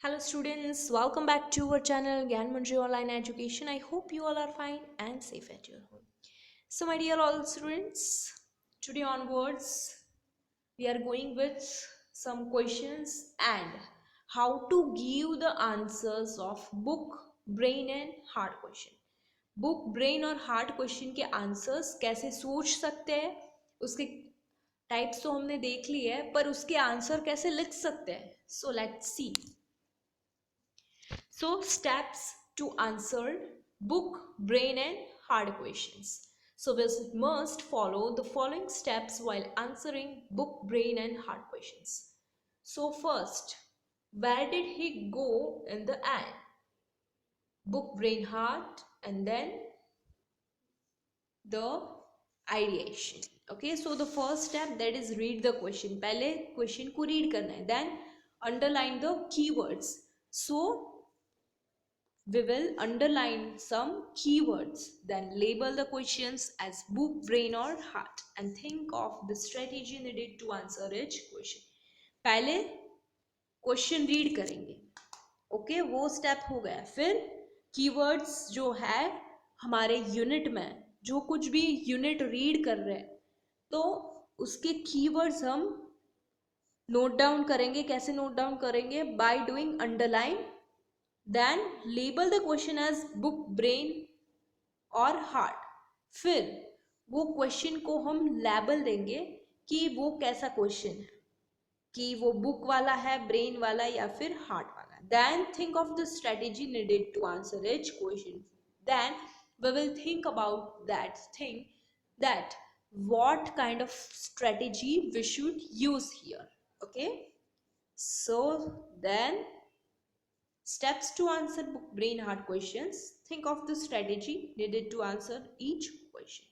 Hello students, welcome back to our channel Gyan Manjari Online Education. I hope you all are fine and safe at your home. So my dear all students, today onwards we are going with some questions and how to give the answers of book, brain and heart question. Book brain और heart question के answers कैसे सोच सकते हैं, उसके types तो हमने देख लिए है, पर उसके आंसर कैसे लिख सकते हैं. So let's see. So, steps to answer book, brain, and hard questions. So, we must follow the following steps while answering book, brain, and hard questions. So, first, where did he go in the end? Book, brain, heart, and then the ideation. Okay, so the first step, that is read the question. पहले question को read करना है. Then underline the keywords. So we will underline some keywords, then label the questions as book, brain or heart and think of the strategy needed to answer each question. पहले question read करेंगे. Okay, वो step हो गया. फिर keywords जो है हमारे unit में, जो कुछ भी यूनिट रीड कर रहे हैं तो उसके कीवर्ड्स हम नोट डाउन करेंगे. कैसे नोट डाउन करेंगे? By doing underline. Then label the question as book, brain और heart. फिर वो क्वेश्चन को हम लेबल देंगे कि वो कैसा क्वेश्चन है, कि वो बुक वाला है, ब्रेन वाला या फिर हार्ट वाला. Then think of the strategy needed to answer each question. Then we will think about that thing, that what kind of strategy we should use here. Okay, so then steps to answer book, brain, heart questions. Think of the strategy needed to answer each question.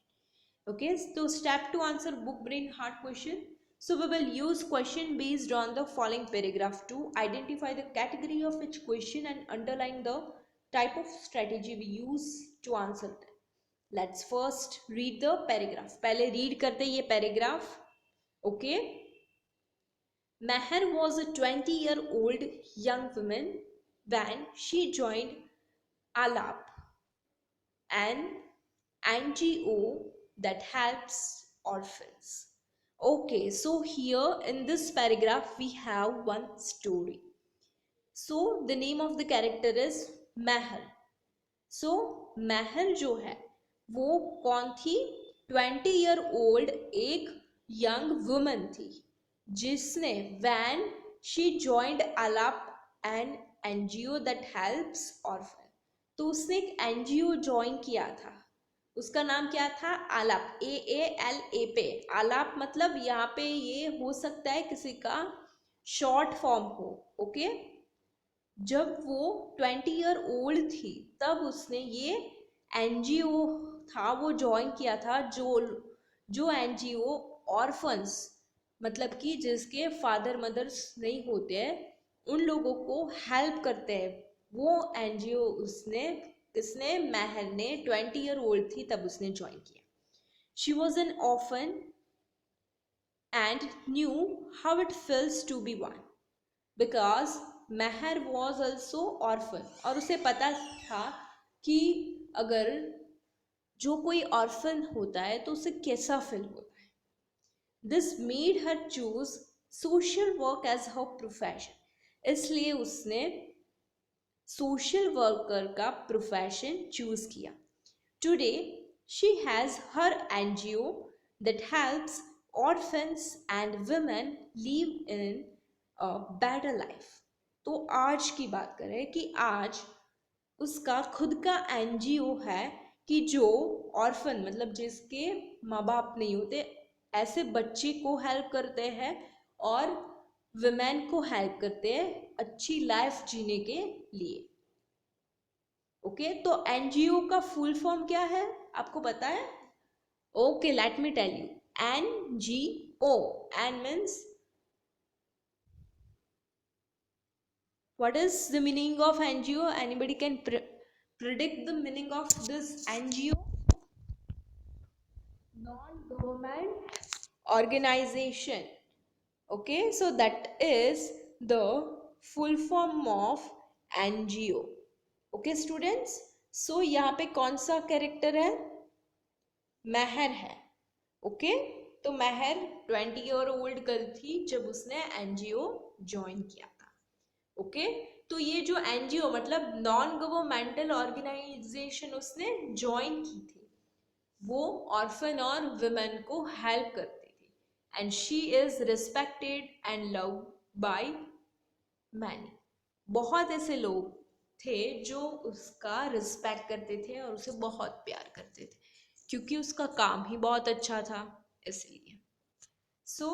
Okay, so step to answer book, brain, heart question. So we will use question based on the following paragraph to identify the category of each question and underline the type of strategy we use to answer them. Let's first read the paragraph. पहले read करते ये paragraph. Okay. Meher was a 20-year-old young woman when she joined ALAP, an NGO that helps orphans. Okay, so here in this paragraph we have one story. So the name of the character is Meher. So Meher जो है वो कौन थी? 20-year-old एक young woman थी जिसने when she joined ALAP, an NGO that helps orphan. तो उसने एक NGO ज्वाइन किया था. उसका नाम क्या था? आलाप. AALA पे. आलाप मतलब यहाँ पे ये हो सकता है किसी का शॉर्ट फॉर्म हो. ओके, जब वो 20-year-old थी तब उसने ये NGO था वो ज्वाइन किया था, जो NGO ऑर्फन्स, मतलब कि जिसके फादर मदर्स नहीं होते हैं, उन लोगों को हेल्प करते हैं. वो NGO उसने, किसने? महर ने 20-year-old थी तब उसने ज्वाइन किया. She was an orphan and knew how it feels to be one because Mehar was also orphan. और उसे पता था कि अगर जो कोई ऑर्फन होता है तो उसे कैसा फील होता है. This made her choose social work as her profession. इसलिए उसने सोशल वर्कर का प्रोफेशन चूज किया. Today she has her NGO that helps orphans and women live in a better life. तो आज की बात करें कि आज उसका खुद का NGO है कि जो ऑर्फन, मतलब जिसके माँ बाप नहीं होते, ऐसे बच्चे को हेल्प करते हैं और विमेन को हेल्प करते हैं अच्छी लाइफ जीने के लिए. ओके, तो NGO का फुल फॉर्म क्या है आपको पता है? Okay, let me tell you. NGO. N means, what is the meaning of NGO? Anybody can predict the meaning of this NGO? Non-government organization. Okay, so that is the full form of NGO. Okay students, so यहाँ पे कौन सा character है? महर है। Okay, तो महर 20-year-old girl थी जब उसने एनजीओ ज्वाइन किया था। ओके, तो ये जो एनजीओ मतलब नॉन गवर्नमेंटल ऑर्गेनाइजेशन उसने ज्वाइन की थी, वो ऑर्फन और विमेन को हेल्प करती थी, and she is respected and love by many. बहुत ऐसे लोग थे जो उसका रिस्पेक्ट करते थे और उसे बहुत प्यार करते थे, क्योंकि उसका काम ही बहुत अच्छा था इसलिए। So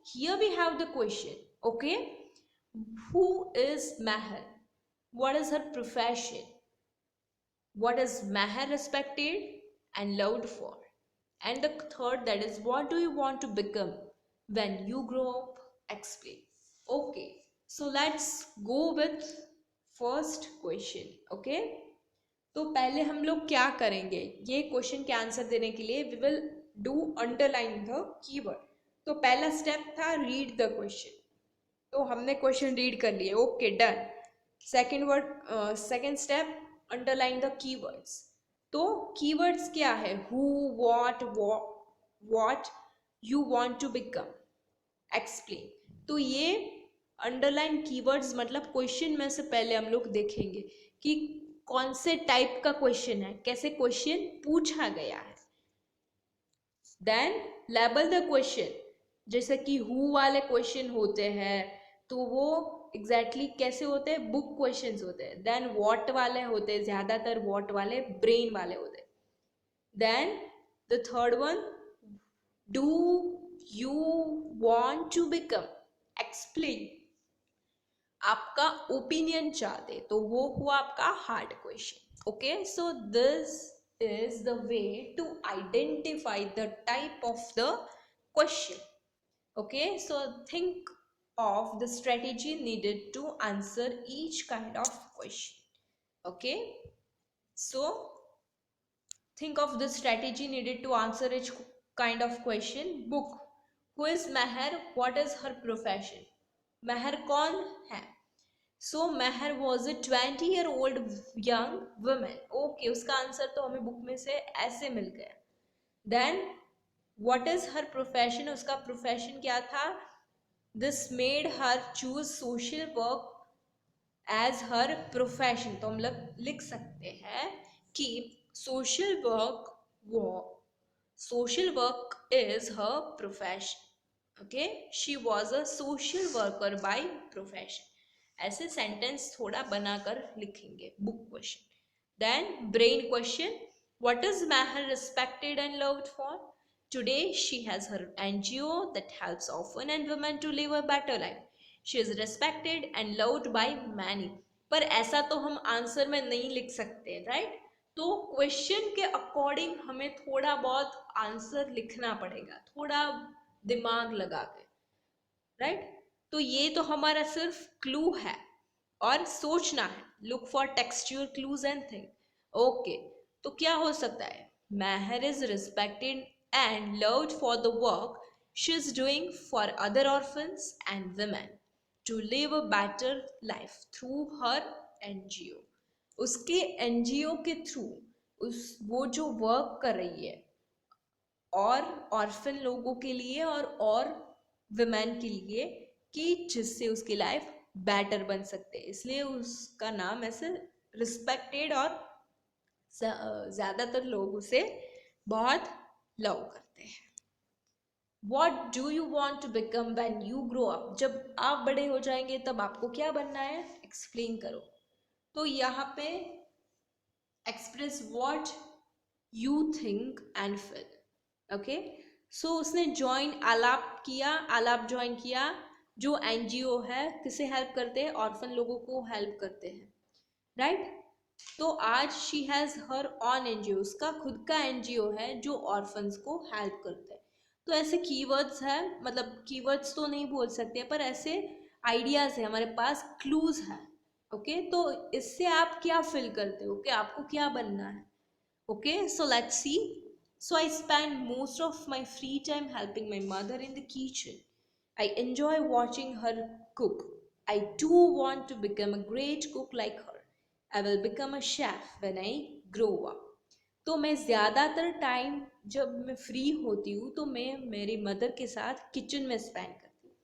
here we have the question, okay, who is Mehar, what is her profession, what is Meher respected and loved for, and the third, that is what do you want to become when you grow up, explain. Okay, so let's go with first question. Okay, तो पहले हम लोग क्या करेंगे, ये question के answer देने के लिए we will do underline the keyword. तो पहला स्टेप था रीड द क्वेश्चन, तो हमने क्वेश्चन रीड कर लिए, okay done. Second step underline the keywords. तो कीवर्ड्स क्या है? Who, what, you want to become, explain. तो ये अंडरलाइन कीवर्ड्स मतलब क्वेश्चन में से पहले हम लोग देखेंगे कि कौन से टाइप का क्वेश्चन है, कैसे क्वेश्चन पूछा गया है। देन लेबल द क्वेश्चन, जैसे कि हु वाले क्वेश्चन होते हैं तो वो एग्जैक्टली कैसे होते हैं? बुक क्वेश्चंस होते हैं। देन व्हाट वाले होते हैं, ज्यादातर व्हाट वाले ब्रेन वाले होते हैं। Then the third one, do you want to become, explain, आपका ओपिनियन चाहते, तो वो हुआ आपका hard question. Okay, so this is the way to identify the type of the question. Okay, so think of the strategy needed to answer each kind of question. Okay, so think of the strategy needed to answer each kind of question. Book, who is Meher, what is her profession? Meher कौन है? So Meher was a 20-year-old young women. Okay, उसका answer तो हमें book में से ऐसे मिल गया। Then what is her profession, उसका प्रोफेशन क्या था? This made her choose social work as her profession. तो हम लोग लिख सकते हैं कि social work is her profession. Okay, she was a social worker by profession. ऐसे सेंटेंस थोड़ा बनाकर लिखेंगे book question. Then brain question, what is Meher respected and loved for? Today she has her NGO that helps orphan and women to live a better life. She is respected and loved by many. पर ऐसा तो हम answer में नहीं लिख सकते, right? तो question के अकॉर्डिंग हमें थोड़ा बहुत आंसर लिखना पड़ेगा, थोड़ा दिमाग लगा के, राइट? तो ये तो हमारा सिर्फ क्लू है और सोचना है। Look for textual clues and thing. Okay, तो क्या हो सकता है? Meher is respected and loved for the work she is doing for other orphans and women to live a better life through her NGO. उसके NGO के through वो जो work कर रही है और ऑर्फन लोगों के लिए और विमेन के लिए, कि जिससे उसकी लाइफ बेटर बन सकते हैं, इसलिए उसका नाम ऐसे रिस्पेक्टेड और ज़्यादातर लोग उसे बहुत लव करते हैं। What do you want to become when you grow up? जब आप बड़े हो जाएंगे तब आपको क्या बनना है? एक्सप्लेन करो। तो यहाँ पे express what you think and feel. Okay, so उसने आलाप ज्वाइन किया, जो एनजीओ है किसे हेल्प करते हैं? ऑर्फन लोगों को हेल्प करते हैं, राइट? तो आज she has her on NGO, उसका खुद का एनजीओ है जो ऑर्फन्स को हेल्प करता है। तो ऐसे कीवर्ड्स है, मतलब कीवर्ड्स तो नहीं बोल सकते पर ऐसे आइडियाज़ है हमारे पास, क्लूज है। ओके, तो इससे आप क्या फील करते हो कि आपको क्या बनना है? Okay, so let's see. So I spend most of my free time helping my mother in the kitchen. I enjoy watching her cook. I too want to become a great cook like her. I will become a chef when I grow up. तो मैं ज़्यादातर time जब मैं free होती हूँ तो मैं मेरी मदर के साथ किचन में स्पेंड करती हूँ.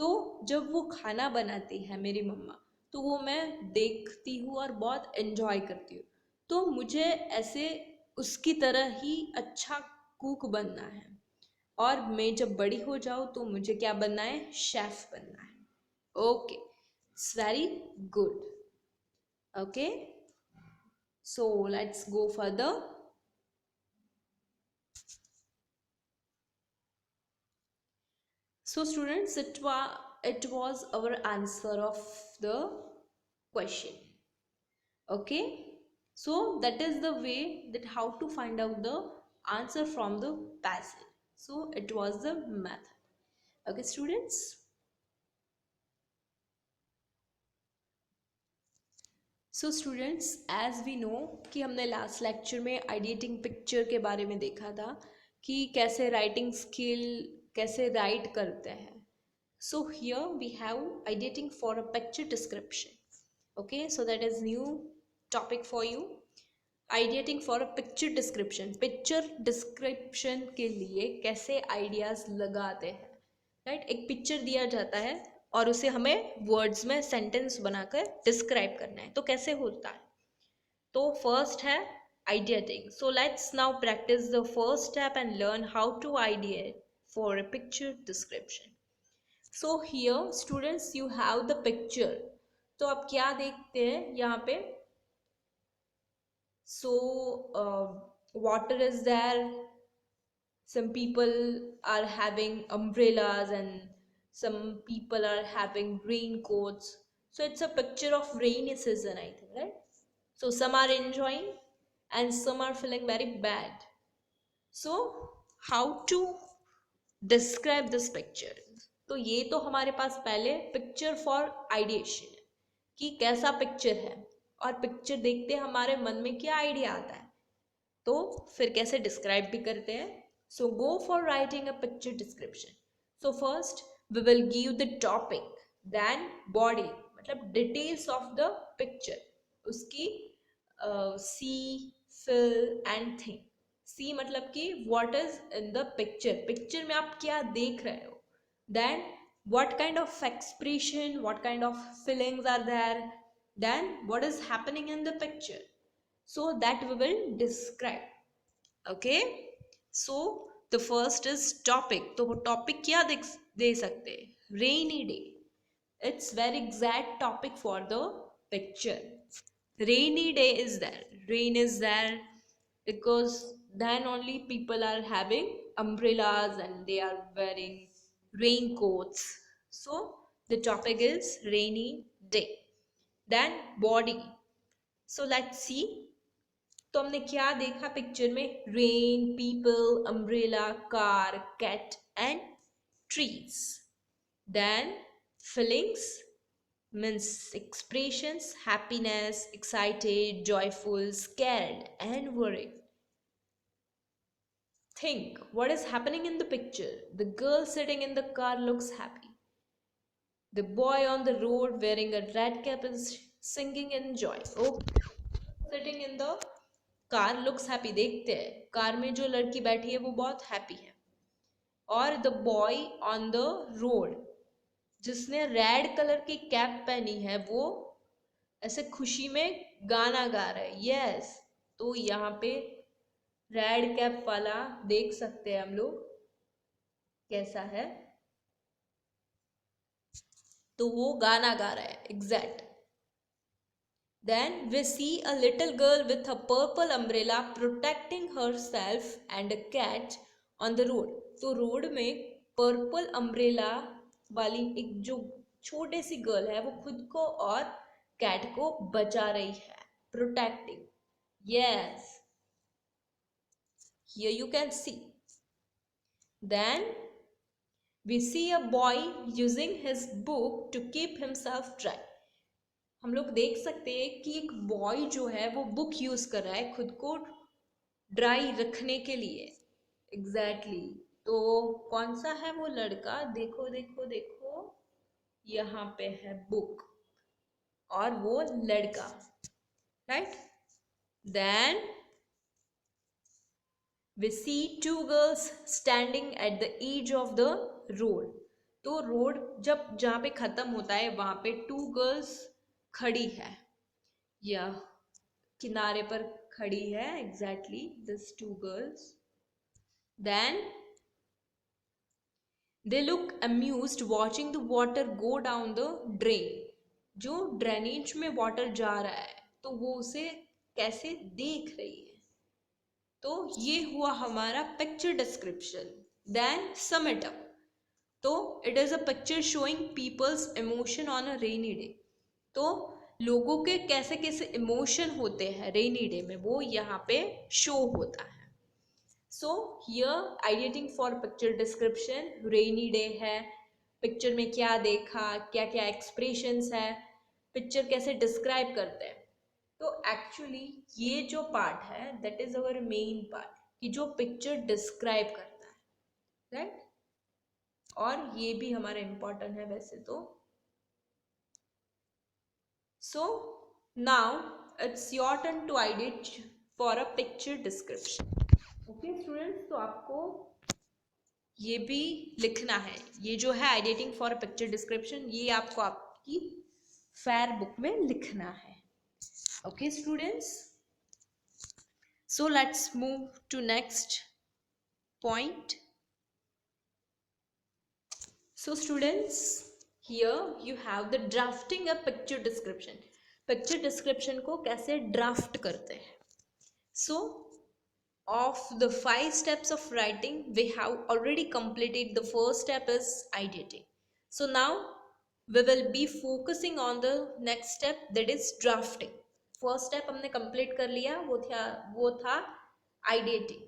तो जब वो खाना बनाती है मेरी मम्मा, तो वो मैं देखती हूँ और बहुत एंजॉय करती हूँ. तो मुझे ऐसे उसकी तरह ही अच्छा कुक बनना है. और मैं जब बड़ी हो जाऊँ तो मुझे क्या बनना है? शेफ बनना है. Okay, it's very good. Okay, so let's go further. So students, it was our answer of the question. Okay, so that is the way that how to find out the answer from the passage. So it was the method. Okay students. So students, as we know कि हमने last lecture में ideating picture के बारे में देखा था कि कैसे राइटिंग स्किल कैसे राइट करते हैं. So here we have ideating for a picture description. Okay, so that is new topic for you. Ideating for a picture description. Picture description के लिए कैसे आइडियाज लगाते हैं. राइट, एक पिक्चर दिया जाता है और उसे हमें वर्ड्स में सेंटेंस बनाकर डिस्क्राइब करना है. तो कैसे होता है? तो फर्स्ट है ideating. So let's now practise the first step and learn how to ideate for a picture description. So here students, you have the picture. तो आप क्या देखते हैं यहाँ पे? So water is there. Some people are having umbrellas and some people are having raincoats. So it's a picture of rainy season, I think, right? So some are enjoying and some are feeling very bad. So how to describe this picture? तो ये तो हमारे पास पहले picture for ideation है कि कैसा picture है, और पिक्चर देखते हमारे मन में क्या आइडिया आता है, तो फिर कैसे डिस्क्राइब भी करते हैं. So go for writing a picture description. So first we will give the topic, then body मतलब डिटेल्स ऑफ द पिक्चर, उसकी see feel and thing. See मतलब कि what is in the picture, picture में आप क्या देख रहे हो. Then what kind of expression, what kind of feelings are there, then what is happening in the picture, so that we will describe. Okay, so the first is topic. तो वो topic क्या दे सकते हैं? Rainy day. It's very exact topic for the picture. Rainy day is there, rain is there, because then only people are having umbrellas and they are wearing raincoats. So the topic is rainy day. Then body. So let's see. तो हमने क्या देखा picture में? Rain, people, umbrella, car, cat and trees. Then feelings means expressions: happiness, excited, joyful, scared and worried. Think what is happening in the picture. The girl sitting in the car looks happy. The boy on the road wearing a red cap is singing in joy. Oh, sitting in the car looks happy. देखते हैं car में जो लड़की बैठी है वो बहुत happy है. और the boy on the road जिसने रेड कलर की कैप पहनी है वो ऐसे खुशी में गाना गा रहा है. यस, तो यहाँ पे रेड कैप वाला देख सकते हैं हम लोग कैसा है. तो वो गाना गा रहा है. Exact. Then we see a little girl with a purple umbrella protecting herself and a cat on the road. तो रोड में पर्पल अम्ब्रेला वाली एक जो छोटी सी गर्ल है वो खुद को और कैट को बचा रही है. Protecting. Yes, here you can see. Then we see a boy using his book to keep himself dry. हम लोग देख सकते हैं कि एक बॉय जो है वो बुक यूज कर रहा है खुद को ड्राई रखने के लिए. एग्जैक्टली. तो कौन सा है वो लड़का? देखो देखो देखो. यहाँ पे है बुक और वो लड़का, right. Then we see two girls standing at the edge of the road. तो रोड जब जहाँ पे खत्म होता है वहां पे टू गर्ल्स खड़ी है, या किनारे पर खड़ी है, exactly this two girls. Then they look amused watching the water go down the drain. जो ड्रेनेज में वाटर जा रहा है तो वो उसे कैसे देख रही है. तो ये हुआ हमारा picture description. Then sum it up. तो it is a picture showing people's emotion on a rainy day. तो लोगों के कैसे कैसे इमोशन होते हैं रेनी डे में, वो यहाँ पे शो होता है. So here ideating for picture description. Rainy day है, पिक्चर में क्या देखा, क्या क्या एक्सप्रेशंस है, पिक्चर कैसे डिस्क्राइब करते हैं. तो एक्चुअली ये जो पार्ट है that is our main part, कि जो पिक्चर डिस्क्राइब करता है, राइट. और ये भी हमारा इम्पोर्टेंट है वैसे तो. So now it's your turn to ideate for a picture description. Okay students, तो आपको ये भी लिखना है. ये जो है आइडिएटिंग फॉर पिक्चर डिस्क्रिप्शन, ये आपको आपकी फेयर बुक में लिखना है. Okay students, so let's move to next point. So students, here you have the drafting a picture description. Picture description को कैसे draft करते हैं. So of the 5 steps of writing, we have already completed the first step is ideating. So now we will be focusing on the next step, that is drafting. First step हमने complete कर लिया, वो था ideating.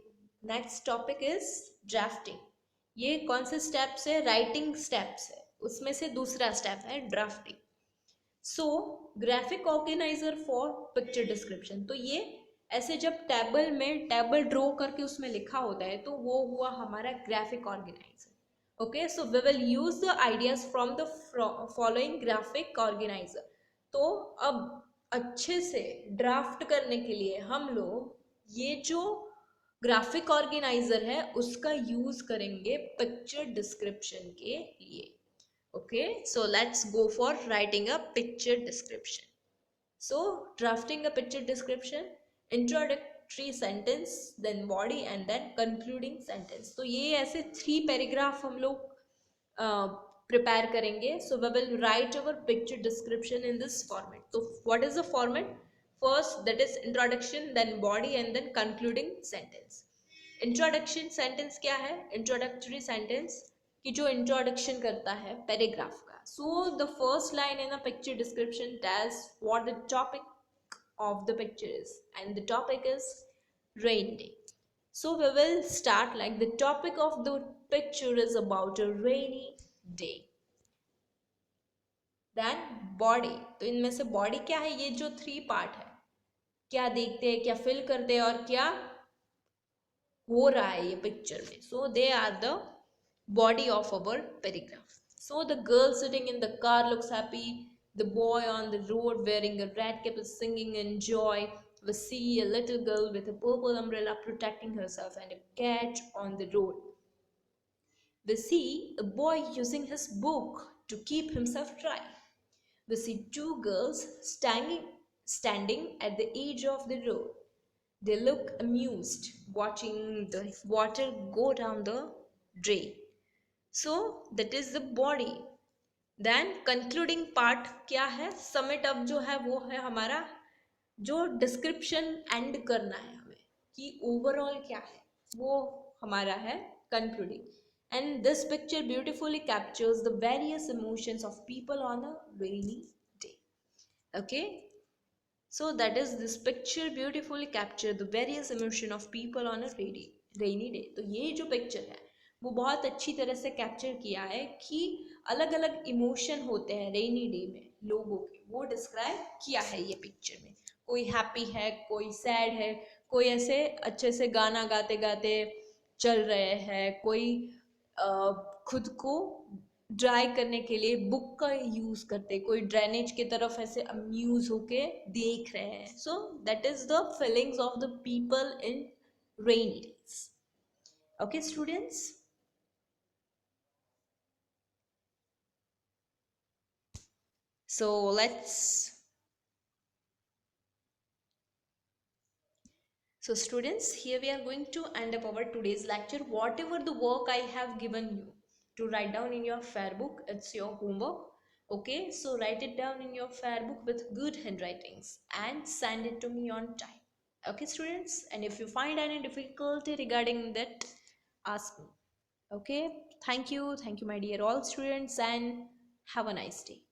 Next topic is drafting. ये कौन से steps है, writing steps है, उसमें से दूसरा स्टेप है drafting. So graphic organiser for picture description. तो ये ऐसे जब टेबल में टेबल ड्रॉ करके उसमें लिखा होता है तो वो हुआ हमारा graphic organiser. Okay, so we will use the ideas from the following graphic organiser. तो अब अच्छे से ड्राफ्ट करने के लिए हम लोग ये जो ग्राफिक ऑर्गेनाइजर है उसका यूज करेंगे पिक्चर डिस्क्रिप्शन के लिए. Okay, so let's go for writing a picture description. So drafting a picture description, introductory sentence, then body and then concluding sentence. तो ये ऐसे 3 पैराग्राफ हम लोग prepare करेंगे. So we will write our picture description in this format. So what is the format? First, that is introduction, then body and then concluding sentence. Introduction sentence क्या है? Introductory sentence कि जो introduction करता है paragraph का. So the first line in a picture description tells what the topic of the picture is, and the topic is rain day. So we will start like the topic of the picture is about a rainy day. Then body. तो इनमें से body क्या है? ये जो 3 part है, क्या देखते हैं, क्या फील करते हैं और क्या हो रहा है ये पिक्चर में. So they are the body of our paragraph. So the girl sitting in the car looks happy. The boy on the road wearing a red cap is singing in joy. We see a little girl with a purple umbrella protecting herself and a cat on the road. We see a boy using his book to keep himself dry. We see 2 girls standing at the edge of the road. They look amused watching the water go down the drain. So that is the body. Then concluding part क्या है? Sum it up जो है वो है हमारा जो description end करना है हमें कि overall क्या है, वो हमारा है concluding. And this picture beautifully captures the various emotions of people on a rainy day. Okay, so that is this picture beautifully capture the various emotion of people on a rainy day. तो ये जो picture है वो बहुत अच्छी तरह से capture किया है कि अलग अलग इमोशन होते हैं रेनी डे में लोगों के, वो डिस्क्राइब किया है ये पिक्चर में. कोई हैप्पी है, कोई सैड है, कोई ऐसे अच्छे से गाना गाते गाते चल रहे हैं, कोई खुद को ड्राई करने के लिए बुक का यूज करते, कोई ड्रेनेज की तरफ ऐसे अम्यूज होके देख रहे हैं. सो that is the feelings of the people in rainy days. Okay students. So students, here we are going to end up our today's lecture. Whatever the work I have given you to write down in your fair book, it's your homework. Okay, so write it down in your fair book with good handwritings and send it to me on time. Okay students, and if you find any difficulty regarding that, ask me. Okay, thank you my dear all students, and have a nice day.